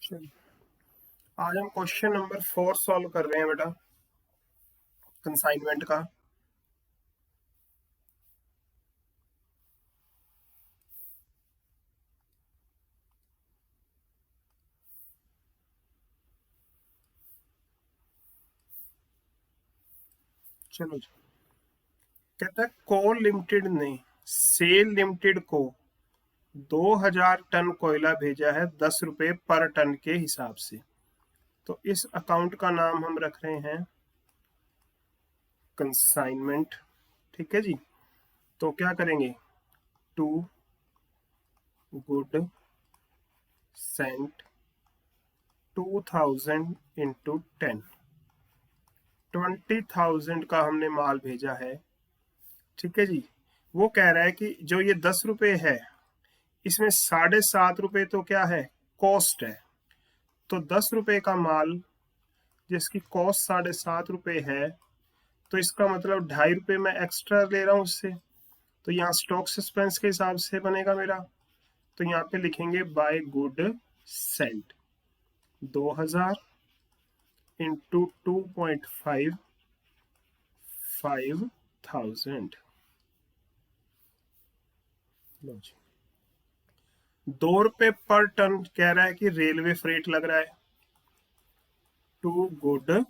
चलिए, आज हम क्वेश्चन नंबर 4 सॉल्व कर रहे हैं बेटा, कंसाइनमेंट का। चलो जी, कहता है कोल लिमिटेड ने सेल लिमिटेड को 2000 टन कोयला भेजा है 10 रुपए पर टन के हिसाब से। तो इस अकाउंट का नाम हम रख रहे हैं कंसाइनमेंट। ठीक है जी। तो क्या करेंगे, टू गुड सेंट 2000 इंटू 10, 20,000 का हमने माल भेजा है। ठीक है जी। वो कह रहा है कि जो ये 10 रुपए है, इसमें 7.5 रुपए तो क्या है, कॉस्ट है। तो 10 रुपए का माल जिसकी कॉस्ट 7.5 रुपए है, तो इसका मतलब 2.5 रुपए मैं एक्स्ट्रा ले रहा हूं उससे। तो यहाँ स्टॉक सस्पेंस के हिसाब से बनेगा मेरा। तो यहाँ पे लिखेंगे बाय गुड सेंट 2000 इंटू 2.5 5,000। 2 रुपए पर टन कह रहा है कि रेलवे फ्रेट लग रहा है। टू गुड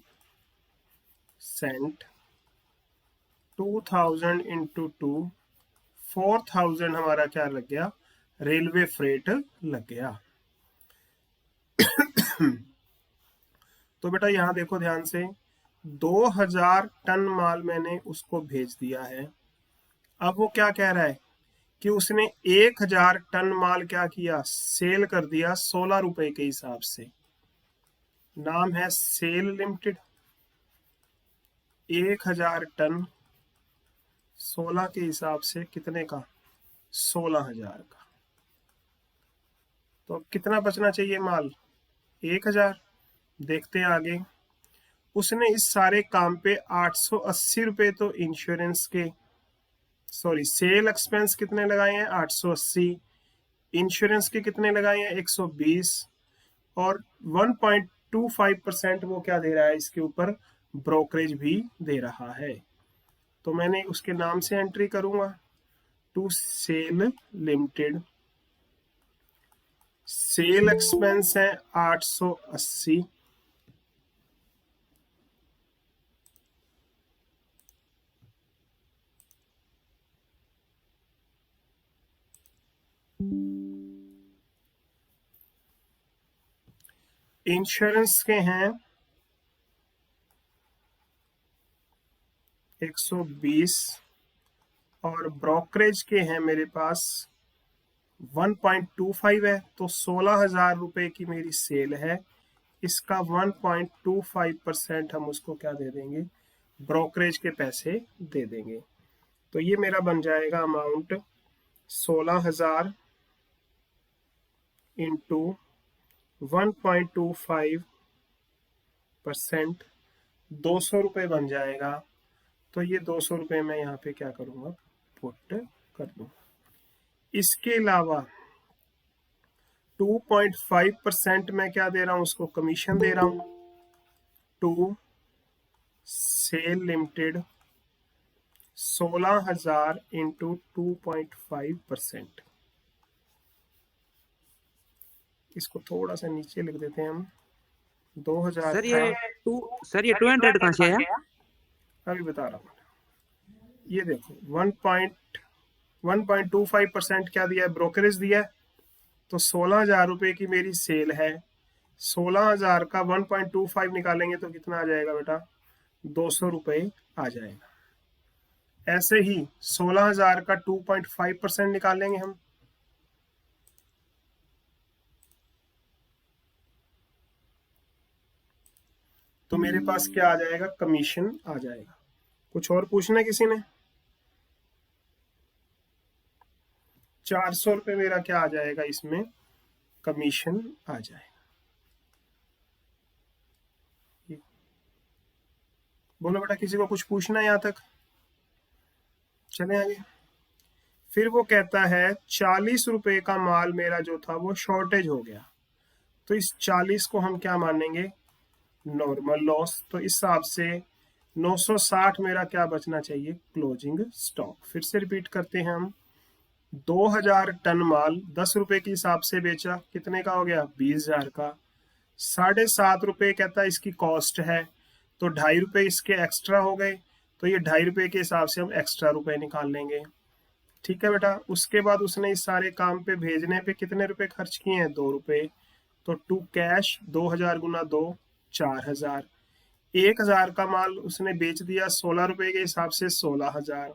सेंट 2000 इंटू 2, 4,000 हमारा क्या लग गया, रेलवे फ्रेट लग गया। तो बेटा यहाँ देखो ध्यान से, 2000 टन माल मैंने उसको भेज दिया है। अब वो क्या कह रहा है कि उसने 1000 टन माल क्या किया, सेल कर दिया 16 रुपए के हिसाब से। नाम है सेल लिमिटेड। 1000 टन 16 के हिसाब से कितने का, 16,000 का। तो अब कितना बचना चाहिए माल, 1000। देखते हैं आगे। उसने इस सारे काम पे 880 रुपए तो इंश्योरेंस के, सॉरी सेल एक्सपेंस कितने लगाए हैं, 880। इंश्योरेंस के कितने लगाए हैं, 120। और 1.25% वो क्या दे रहा है, इसके ऊपर ब्रोकरेज भी दे रहा है। तो मैंने उसके नाम से एंट्री करूंगा, to sale limited. Sale expense है 880, इंश्योरेंस के हैं 120, और ब्रोकरेज के हैं मेरे पास 1.25 है। तो 16,000 रुपए की मेरी सेल है, इसका 1.25% हम उसको क्या दे देंगे, ब्रोकरेज के पैसे दे देंगे। तो ये मेरा बन जाएगा अमाउंट 16,000 इंटू 1.25%, 200 रुपये बन जाएगा। तो ये 200 रुपये मैं यहाँ पे क्या करूँगा, पुट कर दूँ। इसके अलावा 2.5% मैं क्या दे रहा हूँ, उसको कमीशन दे रहा हूँ। To sale limited 16,000 into 2.5%। इसको थोड़ा सा नीचे लिख देते हैं हम, 2000 सर था। ये 200 कहाँ से आया? अभी बता रहा हूँ, ये देखो 1.25% क्या दिया है, ब्रोकरेज दिया है। तो 16,000 रुपए की मेरी सेल है, 16,000 का 1.25 निकालेंगे तो कितना आ जाएगा बेटा, 200 रुपये आ जाएगा। ऐसे ही 16,000 का 2.5% निकालेंगे हम, तो मेरे पास क्या आ जाएगा, कमीशन आ जाएगा। कुछ और पूछना है किसी ने, 400 रुपये मेरा क्या आ जाएगा, इसमें कमीशन आ जाएगा। बोलो बेटा, किसी को कुछ पूछना है यहाँ तक, चले आगे। फिर वो कहता है 40 रुपए का माल मेरा जो था वो शॉर्टेज हो गया। तो इस 40 को हम क्या मानेंगे, नॉर्मल लॉस। तो इस हिसाब से 960 मेरा क्या बचना चाहिए, क्लोजिंग स्टॉक। फिर से रिपीट करते हैं हम, 2000 टन माल 10 रुपए के हिसाब से बेचा, कितने का हो गया, 20,000 का। 7.5 रुपए कहता है इसकी कॉस्ट है, तो 2.5 रुपए इसके एक्स्ट्रा हो गए, तो ये 2.5 रुपए के हिसाब से हम एक्स्ट्रा रुपए निकाल लेंगे। ठीक है बेटा। उसके बाद उसने इस सारे काम पे भेजने पे कितने रुपए खर्च किए हैं, 2 रुपए। तो टू कैश 2000 गुना 2, 4000। 1000 का माल उसने बेच दिया 16 रुपए के हिसाब से, 16,000।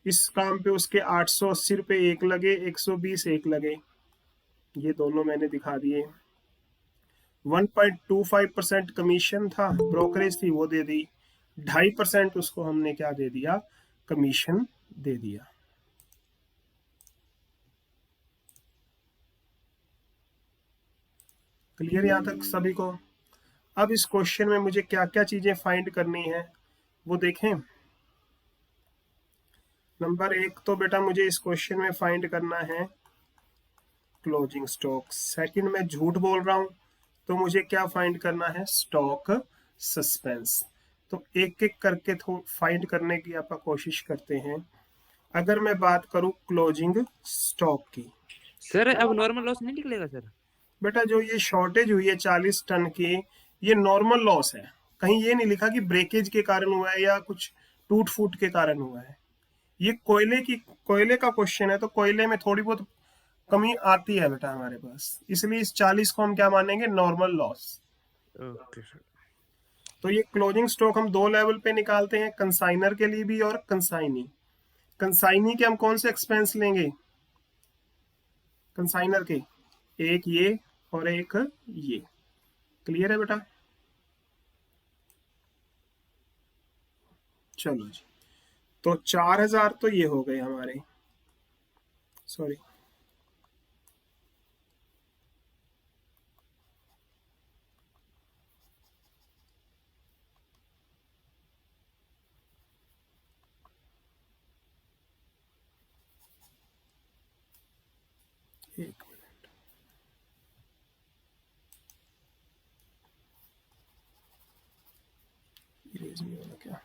इस काम पे उसके 880 रुपए एक लगे, 120 एक लगे, ये दोनों मैंने दिखा दिए। 1.25% कमीशन था, ब्रोकरेज थी वो दे दी, 2.5% उसको हमने क्या दे दिया, कमीशन दे दिया। क्लियर यहां तक सभी को। अब इस क्वेश्चन में मुझे क्या क्या चीजें फाइंड करनी है वो देखें। नंबर 1 तो बेटा मुझे इस क्वेश्चन में फाइंड करना है क्लोजिंग स्टॉक। सेकंड में झूठ बोल रहा हूं तो मुझे क्या फाइंड करना है, स्टॉक सस्पेंस। तो एक एक करके फाइंड करने की आप कोशिश करते हैं। अगर मैं बात करूं क्लोजिंग स्टॉक की, सर अब नॉर्मल लॉस नहीं निकलेगा सर? बेटा जो ये शॉर्टेज हुई है 40 टन की, ये नॉर्मल लॉस है। कहीं ये नहीं लिखा कि ब्रेकेज के कारण हुआ है या कुछ टूट फूट के कारण हुआ है। ये कोयले का क्वेश्चन है, तो कोयले में थोड़ी बहुत कमी आती है बेटा हमारे पास, इसलिए इस 40 को हम क्या मानेंगे, नॉर्मल लॉस। Okay sir. तो ये क्लोजिंग स्टॉक हम 2 लेवल पे निकालते हैं, कंसाइनर के लिए भी और कंसाइनी। कंसाइनी के हम कौन से एक्सपेंस लेंगे, कंसाइनर के, एक ये और एक ये। क्लियर है बेटा। चलो जी, तो 4000 तो ये हो गए हमारे, सॉरी एक मिनट, इरेज नहीं होना क्या,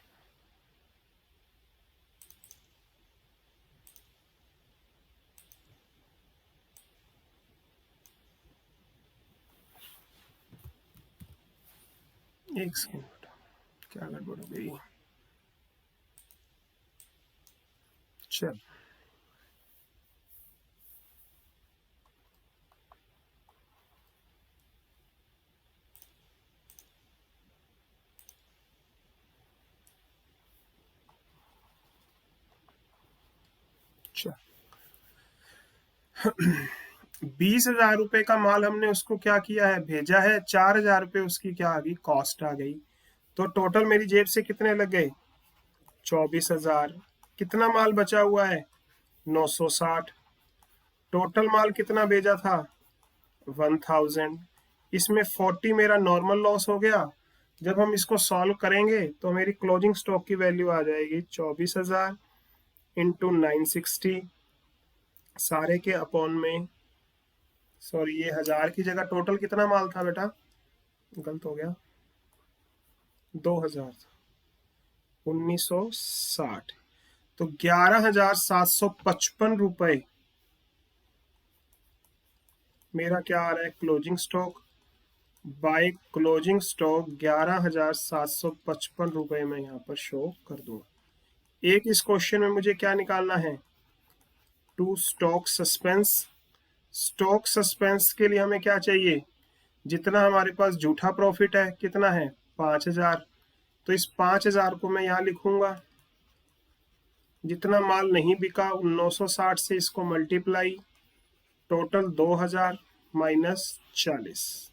एक सेकंड बेटा, क्या गड़बड़ हो गई। चल चल 20,000 रुपए का माल हमने उसको क्या किया है, भेजा है। 4,000 रुपए उसकी क्या आ गई, कॉस्ट आ गई। तो टोटल मेरी जेब से कितने लग गए, 24,000। कितना माल बचा हुआ है, 960। टोटल माल कितना भेजा था, 1000। इसमें 40 मेरा नॉर्मल लॉस हो गया। जब हम इसको सॉल्व करेंगे तो मेरी क्लोजिंग स्टॉक की वैल्यू आ जाएगी 24,000 इंटू 960 सारे के अपॉन में, सॉरी ये 1000 की जगह टोटल कितना माल था बेटा, गलत हो गया, 2000 था, 1960। तो 11,755 रुपए मेरा क्या आ रहा है, closing stock. By closing stock 11,755 रुपए में यहाँ पर शो कर दूंगा। एक इस क्वेश्चन में मुझे क्या निकालना है, to stock suspense. Stock suspense के लिए हमें क्या चाहिए, जितना हमारे पास झूठा प्रॉफिट है कितना है, 5,000। तो इस 5,000 को मैं यहाँ लिखूंगा, जितना माल नहीं बिका 960 से इसको मल्टीप्लाई, टोटल 2000 माइनस 40।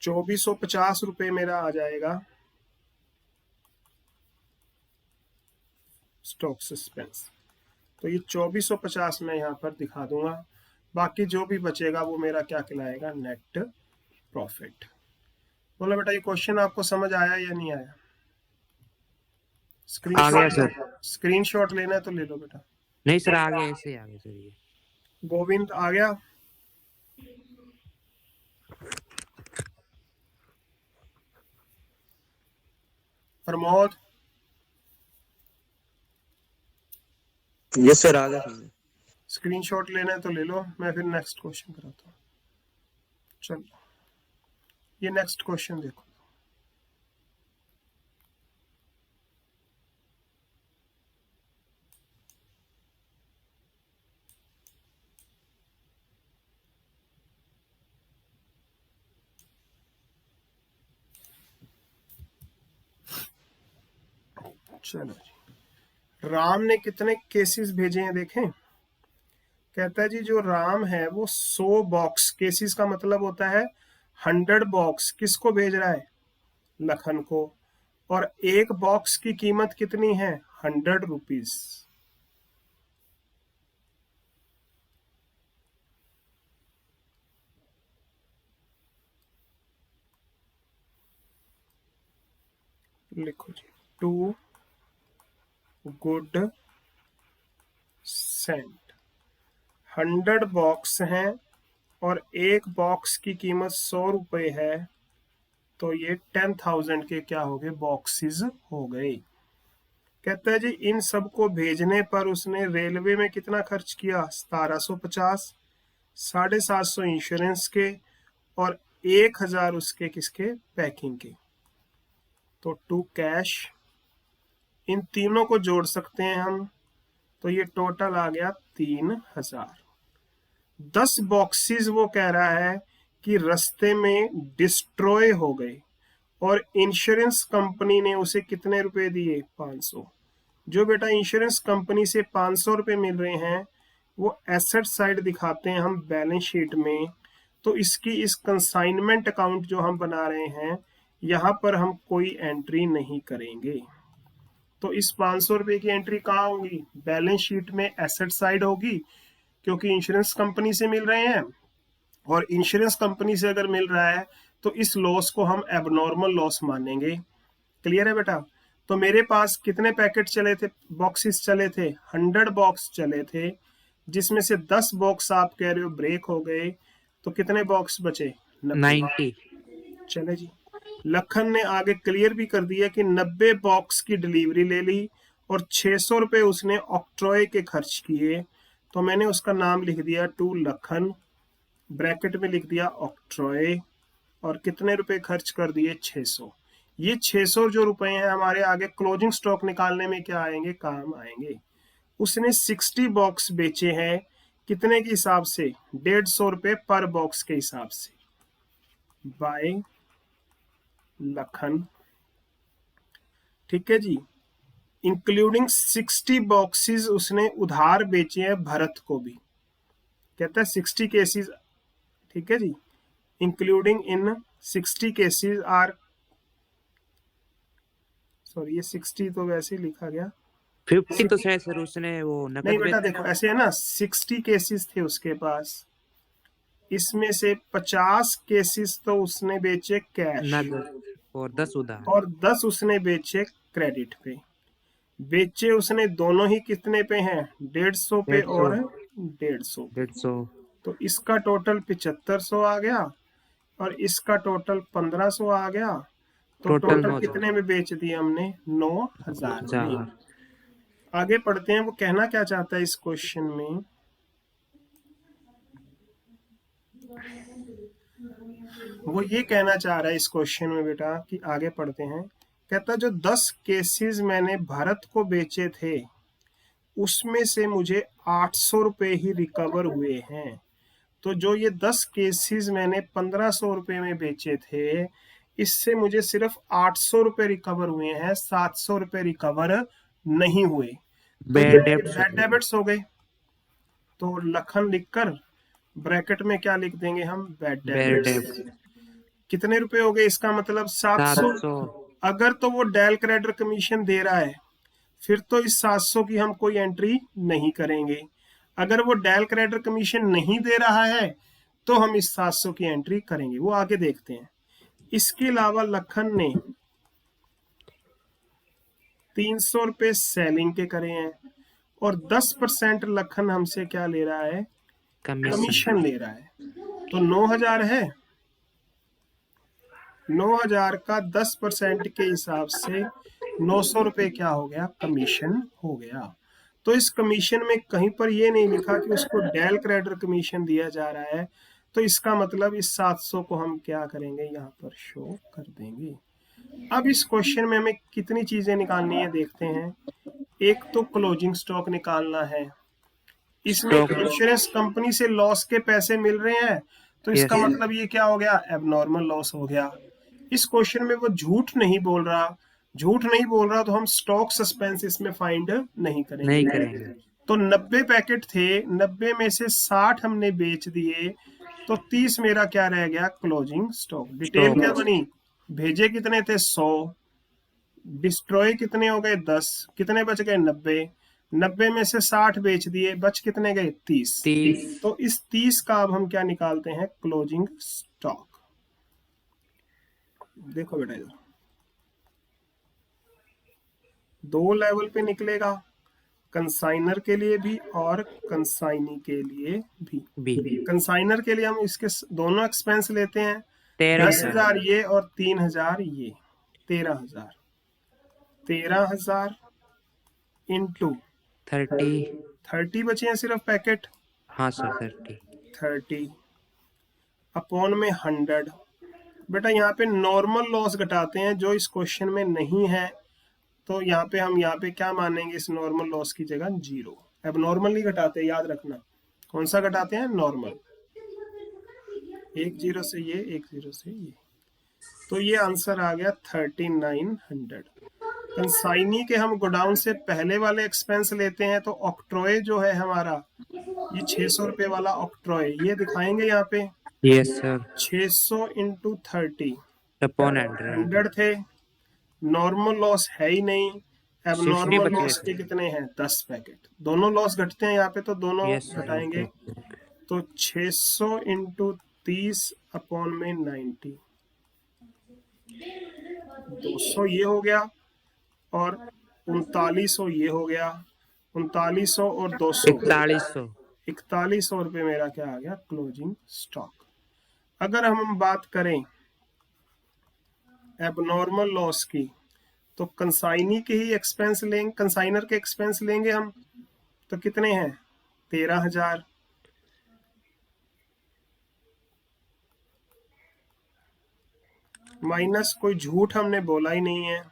2450 रुपए मेरा आ जाएगा स्टॉक सस्पेंस। तो ये 2450 मैं यहाँ पर दिखा दूंगा, बाकी जो भी बचेगा वो मेरा क्या कहलाएगा, नेट प्रॉफिट। बोलो बेटा ये क्वेश्चन आपको समझ आया या नहीं आया। आ गया सर। स्क्रीनशॉट लेना है तो ले लो बेटा। नहीं सर, आ गया, ऐसे ही आ गया सर ये। गोविंद आ गया। प्रमोद। यस सर, आ गया सर। स्क्रीनशॉट लेना है तो ले लो, मैं फिर नेक्स्ट क्वेश्चन कराता हूँ। चलो ये नेक्स्ट क्वेश्चन देखो। चलो जी, राम ने कितने केसेस भेजे हैं देखें। कहता है जी जो राम है वो 100 बॉक्स, केसेस का मतलब होता है 100 बॉक्स, किसको भेज रहा है, लखन को। और एक बॉक्स की कीमत कितनी है, 100 रुपीज। लिखो जी, टू गुड सेंट। 100 बॉक्स हैं और एक बॉक्स की कीमत 100 रुपए है, तो ये 10,000 के क्या हो गए, बॉक्सेस हो गए। कहता है जी इन सब को भेजने पर उसने रेलवे में कितना खर्च किया, 1750, 750 इंश्योरेंस के और 1000 उसके किसके, पैकिंग के। तो टू कैश, इन तीनों को जोड़ सकते हैं हम, तो ये टोटल आ गया 3000। 10 बॉक्सेस वो कह रहा है कि रास्ते में डिस्ट्रॉय हो गए और इंश्योरेंस कंपनी ने उसे कितने रुपए दिए, 500। जो बेटा इंश्योरेंस कंपनी से 500 रुपए मिल रहे हैं वो एसेट साइड दिखाते हैं हम बैलेंस शीट में। तो इसकी इस कंसाइनमेंट अकाउंट जो हम बना रहे हैं यहाँ पर हम कोई एंट्री नहीं करेंगे। तो इस 500 रुपए की एंट्री कहाँ होगी, बैलेंस शीट में एसेट साइड होगी, क्योंकि इंश्योरेंस कंपनी से मिल रहे हैं। और इंश्योरेंस कंपनी से अगर मिल रहा है तो इस लॉस को हम एबनॉर्मल लॉस मानेंगे। क्लियर है बेटा। तो मेरे पास कितने पैकेट चले थे, बॉक्सेस चले थे, 100 बॉक्स चले थे, जिसमें से 10 बॉक्स आप कह रहे हो ब्रेक हो गए, तो कितने बॉक्स बचे, 90। चले जी। लखन ने आगे क्लियर भी कर दिया कि 90 बॉक्स की डिलीवरी ले ली और 600 रुपए उसने ऑक्ट्रॉय के खर्च किए। तो मैंने उसका नाम लिख दिया टू लखन, ब्रैकेट में लिख दिया ऑक्ट्रॉय, और कितने रुपए खर्च कर दिए, 600। ये 600 जो रुपए हैं हमारे आगे क्लोजिंग स्टॉक निकालने में क्या आएंगे, काम आएंगे। उसने 60 बॉक्स बेचे हैं, कितने के हिसाब से, 150 रुपए पर बॉक्स के हिसाब से, बाय लखन। ठीक है जी। इंक्लूडिंग 60 बॉक्सेस उसने उधार बेचे हैं भरत को भी, कहता है 60 केसेस, ठीक है जी, इंक्लूडिंग इन 60 केसेस आर, सॉरी ये 60 तो वैसे ही लिखा गया, 50 तो शायद सर उसने वो नहीं नकद बेटा बेचा देखो था। ऐसे है ना, 60 केसेस थे उसके पास, इसमें से 50 केसेस तो उसने बेचे कैश नकद और 10 उधार। और 10 उसने बेचे क्रेडिट पे। बेचे उसने दोनों ही कितने पे हैं, 150 पे 150, और 150 पे। 150। तो इसका टोटल 7500 आ गया और इसका टोटल 1500 आ गया। तो टोटल टोटल 9000। कितने में बेच दिए हमने, 9000 में। 1000। आगे पढ़ते हैं, वो कहना क्या चाहता है इस क्वेश्चन में। वो ये कहना चाह रहा है इस क्वेश्चन में बेटा कि आगे पढ़ते हैं। कहता जो 10 केसेस मैंने भारत को बेचे थे उसमें से मुझे 800 रुपए ही रिकवर हुए हैं। तो जो ये 10 केसेस मैंने 1500 रुपए में बेचे थे, इससे मुझे सिर्फ 800 रुपए रिकवर हुए हैं, 700 रुपए रिकवर नहीं हुए। तो ये बैड मेरे डेब्ट्स बैड डेबिट्स हो गए। तो लखन लिखकर ब्रैकेट में क्या लिख देंगे हम, बैड बैड डेबिट्स। डेब्ट। कितने रुपए हो गए, इसका मतलब 700। 700। अगर तो वो डेल क्रेडिटर कमीशन दे रहा है फिर तो इस 700 की हम कोई एंट्री नहीं करेंगे। अगर वो डेल क्रेडिटर कमीशन नहीं दे रहा है तो हम इस 700 की एंट्री करेंगे, वो आगे देखते हैं। इसके अलावा लखन ने 300 रुपये सेलिंग के करे हैं और 10% लखन हमसे क्या ले रहा है, कमीशन। कमीशन ले रहा है। तो 9,000 है, 9,000 का 10% के हिसाब से 900 रुपये क्या हो गया, कमीशन हो गया। तो इस कमीशन में कहीं पर ये नहीं लिखा कि उसको डेल क्रेडिटर कमीशन दिया जा रहा है, तो इसका मतलब इस 700 को हम क्या करेंगे, यहाँ पर शो कर देंगे। अब इस क्वेश्चन में हमें कितनी चीजें निकालनी है देखते हैं। एक तो क्लोजिंग स्टॉक निकालना है, इसमें स्टॉक। इंश्योरेंस कंपनी से लॉस के पैसे मिल रहे हैं, तो इसका Yes. मतलब ये क्या हो गया, एबनॉर्मल लॉस हो गया। इस क्वेश्चन में वो झूठ नहीं बोल रहा, झूठ नहीं बोल रहा तो हम स्टॉक सस्पेंस इसमें फाइंड नहीं करेंगे। नहीं करेंगे। तो 90 पैकेट थे, 90 में से 60 हमने बेच दिए, तो 30 मेरा क्या रह गया, क्लोजिंग स्टॉक। Detail stock. क्या बनी, भेजे कितने थे 100, डिस्ट्रॉय कितने हो गए 10, कितने बच गए 90, 90 में से 60 बेच दिए, बच कितने गए 30। 30। तो इस 30 का अब हम क्या निकालते हैं, क्लोजिंग स्टॉक। देखो बेटा इधर 2 लेवल पे निकलेगा, कंसाइनर के लिए भी और कंसाइनी के लिए भी। बी। कंसाइनर के लिए हम इसके दोनों एक्सपेंस लेते हैं, 13,000। 10,000 ये और 3,000 ये, 13,000। 13,000 इंटू 30। 30 बचे हैं सिर्फ पैकेट, हाँ सर 30। 30 अपॉन में 100। बेटा यहाँ पे नॉर्मल लॉस घटाते हैं जो इस क्वेश्चन में नहीं है, तो यहाँ पे हम यहाँ पे क्या मानेंगे, इस नॉर्मल लॉस की जगह 0। अब नॉर्मल नहीं घटाते, याद रखना कौन सा घटाते हैं, नॉर्मल। एक 0 से ये, एक 0 से ये, तो ये आंसर आ गया 3900। कंसाइनी के हम गोडाउन से पहले वाले एक्सपेंस लेते हैं, तो ऑक्ट्रॉय जो है हमारा, ये 600 रुपये वाला ऑक्ट्रॉय, ये दिखाएंगे यहाँ पे। Yes sir. 600 into 30 upon 100। 100 थे, नॉर्मल लॉस है ही नहीं, अब 60 नॉर्मल बचे लॉस थे। के कितने हैं, 10 पैकेट। दोनों लॉस घटते हैं यहाँ पे, तो दोनों यस सर। घटाएंगे। तो 600 इंटू 30 अपॉन में 90, 200 ये हो गया और 3900 ये हो गया, 3900 और 200, 4100। 4100 रुपये मेरा क्या आ गया, क्लोजिंग स्टॉक। अगर हम बात करें एबनॉर्मल लॉस की, तो कंसाइनी के ही एक्सपेंस लेंगे, कंसाइनर के एक्सपेंस लेंगे हम, तो कितने हैं, 13,000। माइनस कोई झूठ हमने बोला ही नहीं है,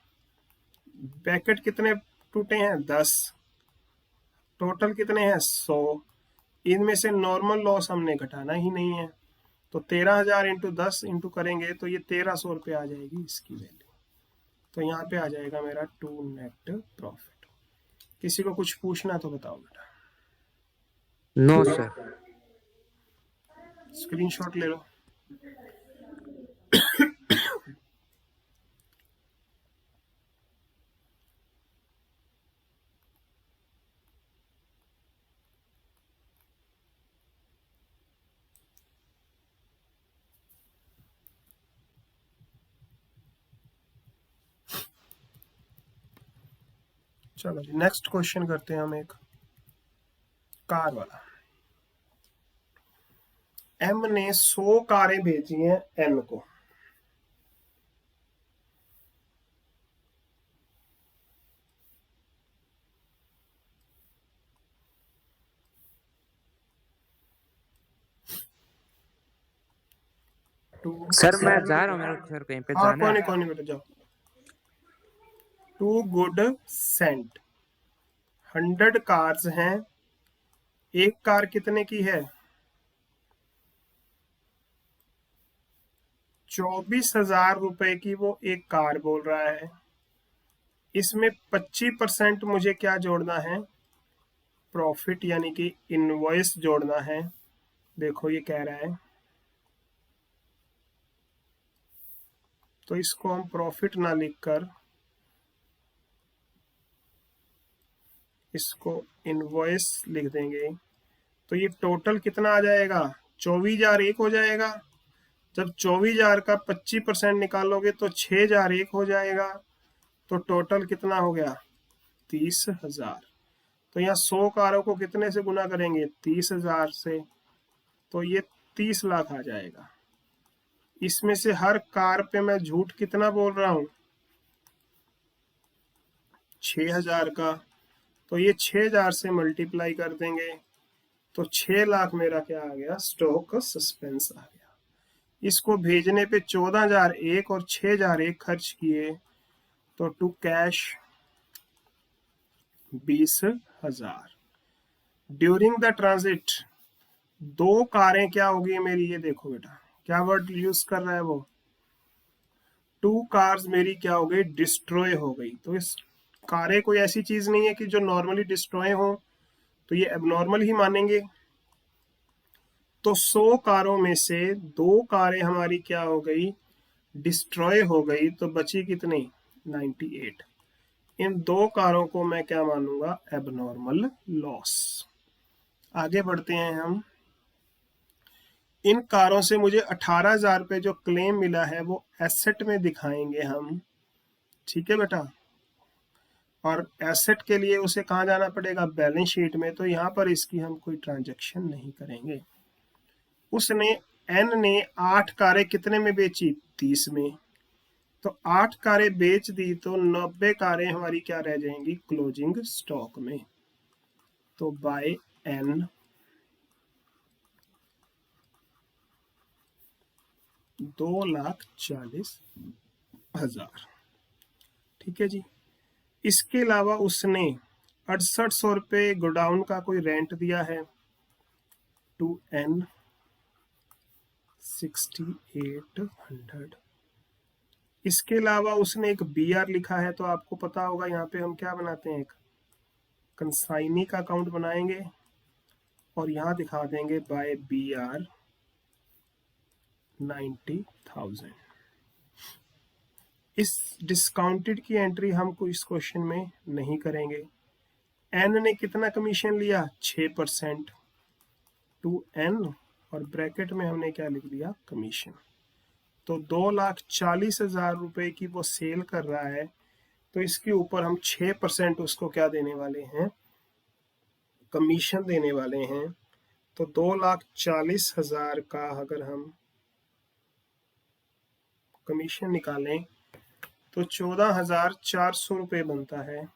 पैकेट कितने टूटे हैं 10, टोटल कितने हैं 100, इनमें से नॉर्मल लॉस हमने घटाना ही नहीं है, तो 13,000 इंटू 10 इंटू करेंगे तो ये 1,300 रुपये आ जाएगी इसकी वैल्यू। तो यहाँ पे आ जाएगा मेरा टू नेट प्रॉफिट। किसी को कुछ पूछना तो बताओ बेटा। No sir. स्क्रीनशॉट ले लो। चलो जी नेक्स्ट क्वेश्चन करते हैं हम, एक कार वाला। एम ने 100 कारें भेजी हैं एन को, सर मैं जा रहा हूँ, मेरे को सर कहीं पे हाँ जाना है। कौन नहीं बेटा जाओ। टू गुड सेंट 100 कार्स हैं, एक कार कितने की है, 24,000 रुपए की वो एक कार बोल रहा है। इसमें 25% मुझे क्या जोड़ना है, प्रॉफिट यानी कि इनवॉइस जोड़ना है। देखो ये कह रहा है, तो इसको हम प्रॉफिट ना लिखकर इसको इनवॉइस लिख देंगे। तो ये टोटल कितना आ जाएगा, 24,000 एक हो जाएगा। जब 24,000 का 25% निकालोगे तो 6,000 एक हो जाएगा। तो टोटल कितना हो गया, 30,000। तो यहाँ 100 कारों को कितने से गुना करेंगे? 30,000 से, तो ये 30 लाख आ जाएगा। इसमें से हर कार पे मैं झूठ कितना बोल रहा हूं? 6,000 का। तो ये 6,000 से मल्टीप्लाई कर देंगे, तो 6 लाख मेरा क्या आ गया? स्टॉक सस्पेंस आ गया। इसको भेजने पे 14,001 और 6,001 खर्च किए, तो to cash 20,000। During the transit 2 कारें क्या होगी मेरी? ये देखो बेटा, क्या वर्ड यूज कर रहा है वो? 2 कार्स मेरी क्या हो गई? डिस्ट्रॉय हो गई। तो इस कारें कोई ऐसी चीज नहीं है कि जो नॉर्मली डिस्ट्रॉय हो, तो ये एबनॉर्मल ही मानेंगे। तो 100 कारों में से 2 कारें हमारी क्या हो गई? डिस्ट्रॉय हो गई। तो बची कितनी? 98। इन 2 कारों को मैं क्या मानूंगा? Abnormal loss. आगे बढ़ते हैं हम। इन कारों से मुझे 18,000 रुपये जो क्लेम मिला है वो एसेट में दिखाएंगे हम, ठीक है बेटा। और एसेट के लिए उसे कहाँ जाना पड़ेगा? बैलेंस शीट में। तो यहाँ पर इसकी हम कोई ट्रांजैक्शन नहीं करेंगे। उसने एन ने 8 कारें कितने में बेची? 30 में। तो 8 कारें बेच दी, तो 90 कारें हमारी क्या रह जाएंगी? क्लोजिंग स्टॉक में। तो बाय एन 2,40,000, ठीक है जी। इसके अलावा उसने 6800 रुपये गोडाउन का कोई रेंट दिया है, टू एन 6800। इसके अलावा उसने एक BR लिखा है, तो आपको पता होगा यहाँ पे हम क्या बनाते हैं? एक कंसाइनी का अकाउंट बनाएंगे और यहाँ दिखा देंगे बाय BR 90,000। इस डिस्काउंटेड की एंट्री हमको इस क्वेश्चन में नहीं करेंगे। एन ने कितना कमीशन लिया? 6%, टू एन, और ब्रैकेट में हमने क्या लिख दिया? कमीशन। तो 2,40,000 रुपए की वो सेल कर रहा है, तो इसके ऊपर हम 6% उसको क्या देने वाले हैं? कमीशन देने वाले हैं। तो 2,40,000 का अगर हम कमीशन निकालें तो 14,400 रुपये बनता है।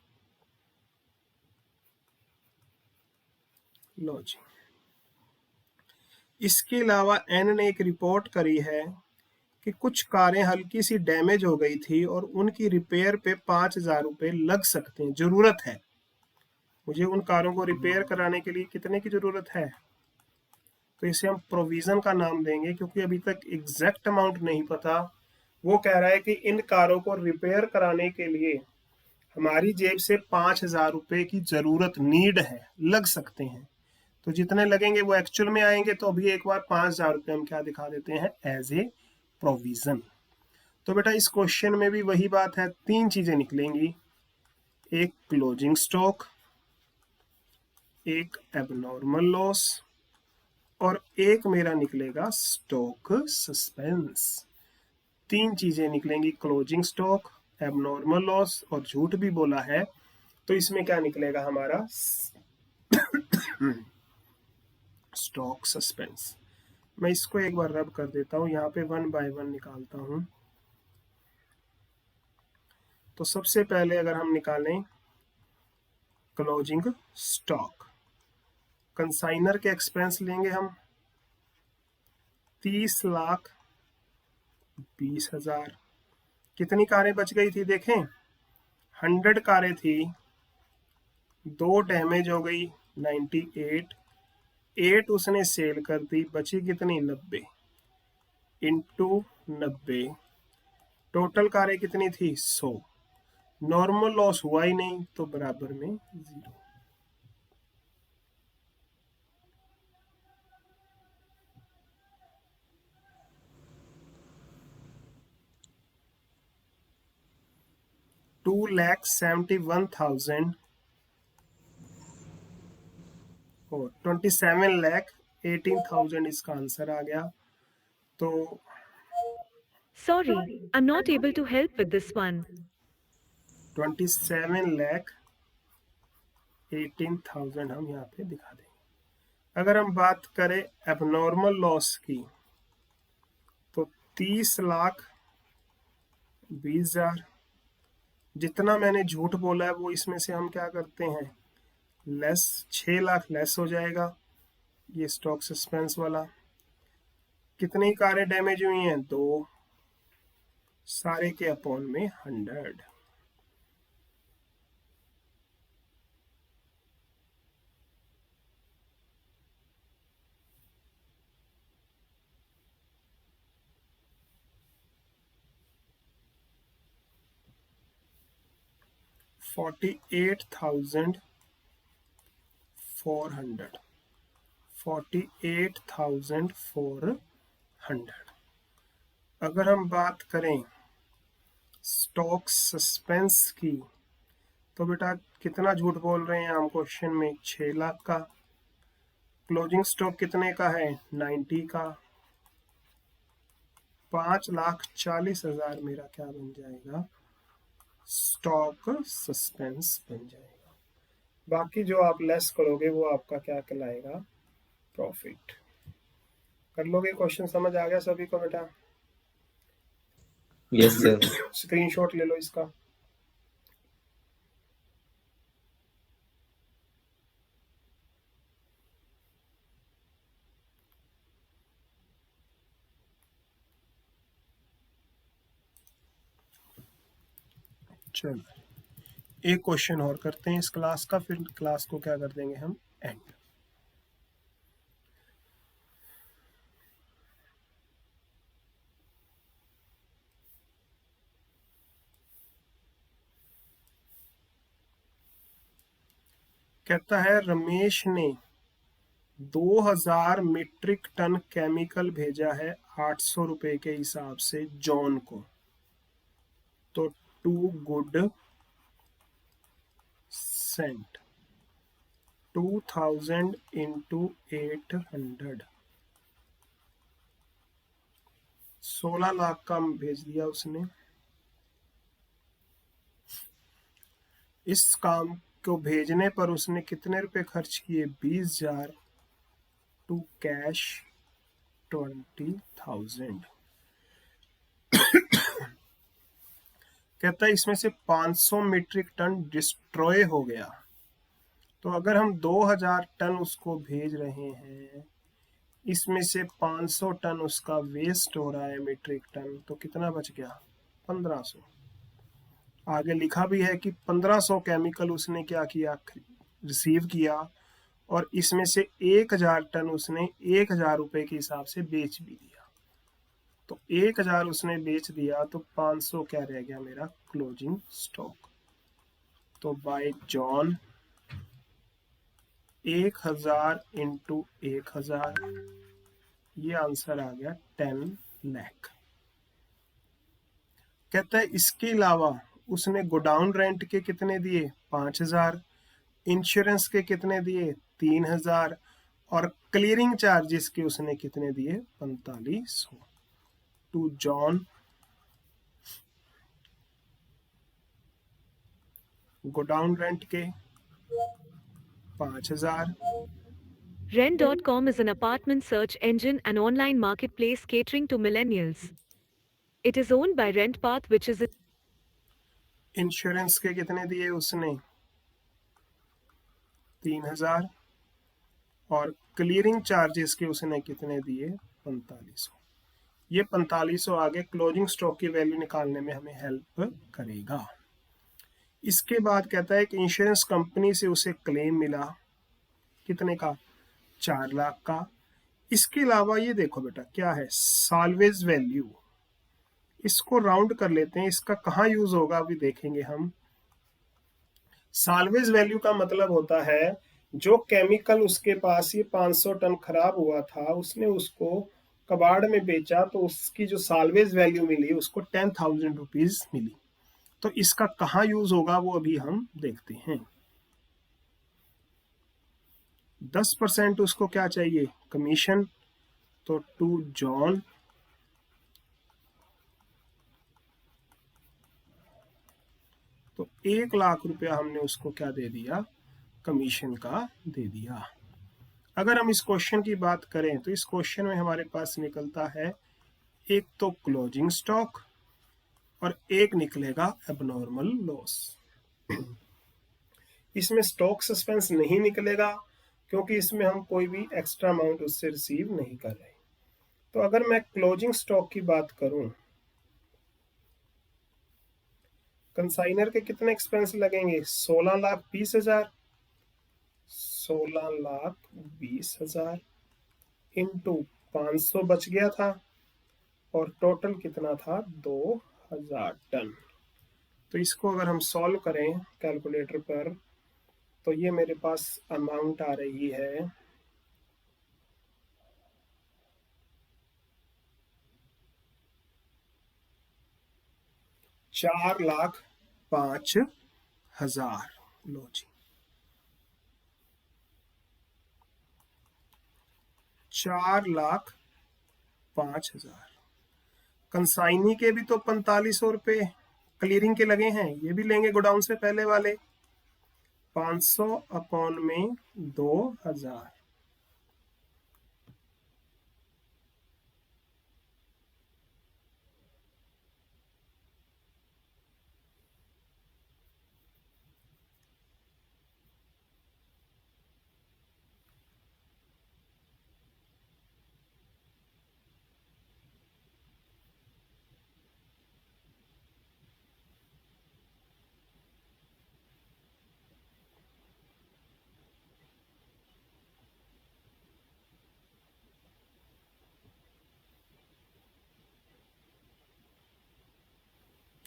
लो जी। इसके अलावा एन ने एक रिपोर्ट करी है कि कुछ कारें हल्की सी डैमेज हो गई थी और उनकी रिपेयर पे 5,000 रुपये लग सकते हैं, जरूरत है। मुझे उन कारों को रिपेयर कराने के लिए कितने की जरूरत है? तो इसे हम प्रोविजन का नाम देंगे, क्योंकि अभी तक एग्जैक्ट अमाउंट नहीं पता। वो कह रहा है कि इन कारों को रिपेयर कराने के लिए हमारी जेब से 5,000 रुपये की जरूरत, नीड है, लग सकते हैं। तो जितने लगेंगे वो एक्चुअल में आएंगे। तो अभी एक बार 5,000 रुपये हम क्या दिखा देते हैं? As a provision. तो बेटा इस क्वेश्चन में भी वही बात है, 3 चीजें निकलेंगी, एक क्लोजिंग स्टॉक, एक एबनॉर्मल लॉस, और एक मेरा निकलेगा स्टॉक सस्पेंस। 3 चीजें निकलेंगी, क्लोजिंग स्टॉक, एबनॉर्मल लॉस, और झूठ भी बोला है, तो इसमें क्या निकलेगा हमारा? Stock suspense. मैं इसको एक बार रब कर देता हूं, यहाँ पे 1 बाय 1 निकालता हूं। तो सबसे पहले अगर हम निकालें क्लोजिंग स्टॉक, कंसाइनर के एक्सपेंस लेंगे हम 30,20,000। कितनी कारें बच गई थी? देखें, 100 कारें थी, 2 डैमेज हो गई, 98, 8 उसने सेल कर दी, बची कितनी? 90 इंटू 90। टोटल कारें कितनी थी? 100। नॉर्मल लॉस हुआ ही नहीं, तो बराबर में 0। $2,71,000 और 27,18,000 इसका आंसर आ गया। तो Sorry, I'm not able to help with this one. 27,18,000 18,000 हम यहाँ पे दिखा देंगे। अगर हम बात करें एबनॉर्मल लॉस की तो 30,20,000, जितना मैंने झूठ बोला है वो इसमें से हम क्या करते हैं लेस, 6 लाख लेस हो जाएगा ये स्टॉक सस्पेंस वाला। कितनी कारें डैमेज हुई हैं? 2, सारे के अपॉन में 100। $48,400, 48,400। अगर हम बात करें स्टॉक सस्पेंस की तो बेटा कितना झूठ बोल रहे हैं हम क्वेश्चन में? 6 लाख का। क्लोजिंग स्टॉक कितने का है? 90 का। 5,40,000 मेरा क्या बन जाएगा? स्टॉक सस्पेंस बन जाएगा। बाकी जो आप लेस करोगे वो आपका क्या कहलाएगा? प्रॉफिट। कर लोगे? क्वेश्चन समझ आ गया सभी को बेटा? Yes sir. स्क्रीनशॉट ले लो इसका। चलो एक क्वेश्चन और करते हैं इस क्लास का, फिर क्लास को क्या कर देंगे हम? एंड। कहता है रमेश ने 2000 मीट्रिक टन केमिकल भेजा है 800 रुपए के हिसाब से जॉन को, तो 2 गुड सेंट 2000 इंटू 800, 16 लाख का भेज दिया उसने। इस काम को भेजने पर उसने कितने रुपए खर्च किए? 20,000 टू कैश 20,000। कहता है इसमें से 500 मीट्रिक टन डिस्ट्रॉय हो गया। तो अगर हम 2000 टन उसको भेज रहे हैं, इसमें से 500 टन उसका वेस्ट हो रहा है मीट्रिक टन, तो कितना बच गया? 1500। आगे लिखा भी है कि 1500 केमिकल उसने क्या किया? रिसीव किया, और इसमें से 1000 टन उसने 1000 रुपए के हिसाब से बेच भी दिया। तो 1000 उसने बेच दिया, तो 500 क्या रह गया मेरा? Closing stock. तो बाय जॉन 1000 इंटू 1000, ये आंसर आ गया 10 लाख। कहता है इसके अलावा उसने गोडाउन रेंट के कितने दिए? 5,000। इंश्योरेंस के कितने दिए? 3,000। और क्लियरिंग चार्जेस के उसने कितने दिए? 4500। टू जॉन गोडाउन रेंट के 5,000। Rent.com is an apartment search engine and online marketplace catering to millennials. It is owned by RentPath, which is a insurance के कितने दिए उसने? 3,000। और क्लियरिंग चार्जेस के उसने कितने दिए? 4500। ये 4500 आगे क्लोजिंग स्टॉक की वैल्यू निकालने में हमें हेल्प करेगा। इसके बाद कहता है कि इंश्योरेंस कंपनी से उसे क्लेम मिला, कितने का? 4 लाख का। इसके अलावा ये देखो बेटा क्या है, साल्वेज वैल्यू, इसको राउंड कर लेते हैं। इसका कहाँ यूज होगा अभी देखेंगे हम। साल्वेज वैल्यू का मतलब होता है जो केमिकल उसके पास ये 500 टन खराब हुआ था, उसने उसको कबाड़ में बेचा, तो उसकी जो साल्वेज वैल्यू मिली उसको 10,000 रुपीज मिली। तो इसका कहाँ यूज होगा वो अभी हम देखते हैं। 10% उसको क्या चाहिए? कमीशन। तो टू जॉन तो 1 लाख रुपया हमने उसको क्या दे दिया? कमीशन का दे दिया। अगर हम इस क्वेश्चन की बात करें तो इस क्वेश्चन में हमारे पास निकलता है एक तो क्लोजिंग स्टॉक और एक निकलेगा एबनॉर्मल लॉस। इसमें स्टॉक सस्पेंस नहीं निकलेगा क्योंकि इसमें हम कोई भी एक्स्ट्रा अमाउंट उससे रिसीव नहीं कर रहे। तो अगर मैं क्लोजिंग स्टॉक की बात करूं, कंसाइनर के कितने एक्सपेंस लगेंगे? 16,20,000, 16,20,000 इंटू 500 बच गया था और टोटल कितना था? 2,000 टन। तो इसको अगर हम सॉल्व करें कैलकुलेटर पर तो ये मेरे पास अमाउंट आ रही है 4,05,000। लो जी, 4,05,000। कंसाइनी के भी तो 4,500 रुपये क्लियरिंग के लगे हैं, ये भी लेंगे गोडाउन से पहले वाले। 500 अपॉन में 2,000,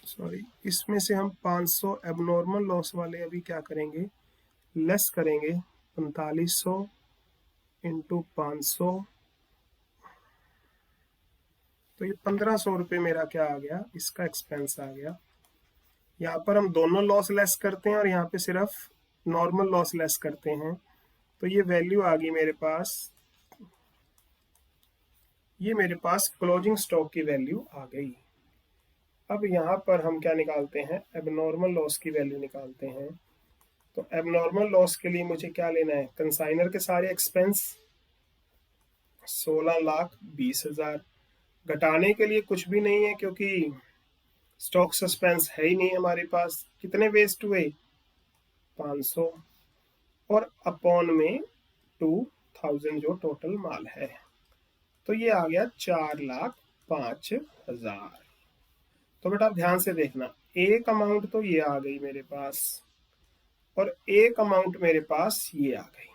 सॉरी, इसमें से हम 500 एबनॉर्मल लॉस वाले अभी क्या करेंगे? लेस करेंगे। 4,500 इंटू 500, तो ये 1,500 रुपये मेरा क्या आ गया? इसका एक्सपेंस आ गया। यहाँ पर हम दोनों लॉस लेस करते हैं और यहाँ पे सिर्फ नॉर्मल लॉस लेस करते हैं, तो ये वैल्यू आ गई मेरे पास। ये मेरे पास क्लोजिंग स्टॉक की वैल्यू आ गई। अब यहाँ पर हम क्या निकालते हैं? एबनॉर्मल लॉस की वैल्यू निकालते हैं। तो एबनॉर्मल लॉस के लिए मुझे क्या लेना है? कंसाइनर के सारे एक्सपेंस 16,20,000। घटाने के लिए कुछ भी नहीं है क्योंकि स्टॉक सस्पेंस है ही नहीं हमारे पास। कितने वेस्ट हुए? 500 और अपॉन में 2,000 जो टोटल माल है, तो ये आ गया 4,05,000। तो बेटा आप ध्यान से देखना, एक अमाउंट तो ये आ गई मेरे पास और एक अमाउंट मेरे पास ये आ गई।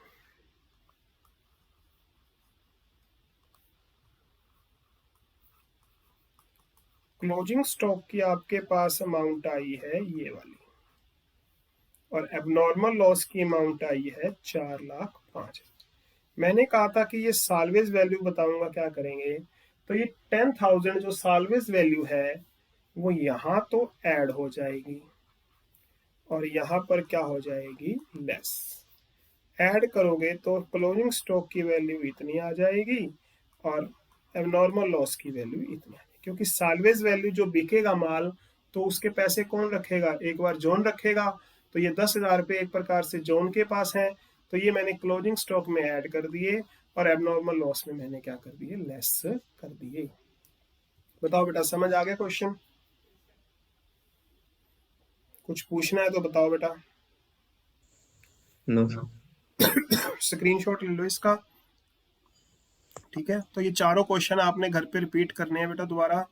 क्लोजिंग स्टॉक की आपके पास अमाउंट आई है ये वाली और एबनॉर्मल लॉस की अमाउंट आई है 4,05,000। मैंने कहा था कि ये साल्वेज वैल्यू बताऊंगा क्या करेंगे। तो ये 10,000 जो साल्वेज वैल्यू है वो यहाँ तो ऐड हो जाएगी और यहाँ पर क्या हो जाएगी? लेस। ऐड करोगे तो क्लोजिंग स्टॉक की वैल्यू इतनी आ जाएगी और एबनॉर्मल लॉस की वैल्यू इतनी आ जाएगी, क्योंकि साल्वेज वैल्यू जो बिकेगा माल तो उसके पैसे कौन रखेगा? एक बार जोन रखेगा। तो ये 10,000 रुपये एक प्रकार से जोन के पास है, तो ये मैंने क्लोजिंग स्टॉक में ऐड कर दिए और एबनॉर्मल लॉस में मैंने क्या कर दिए? लेस कर दिए। बताओ बेटा, समझ आ गया क्वेश्चन? कुछ पूछना है तो बताओ बेटा। नो स्क्रीनशॉट ले लो इसका, ठीक है? तो ये चारों क्वेश्चन आपने घर पे रिपीट करने हैं बेटा दोबारा।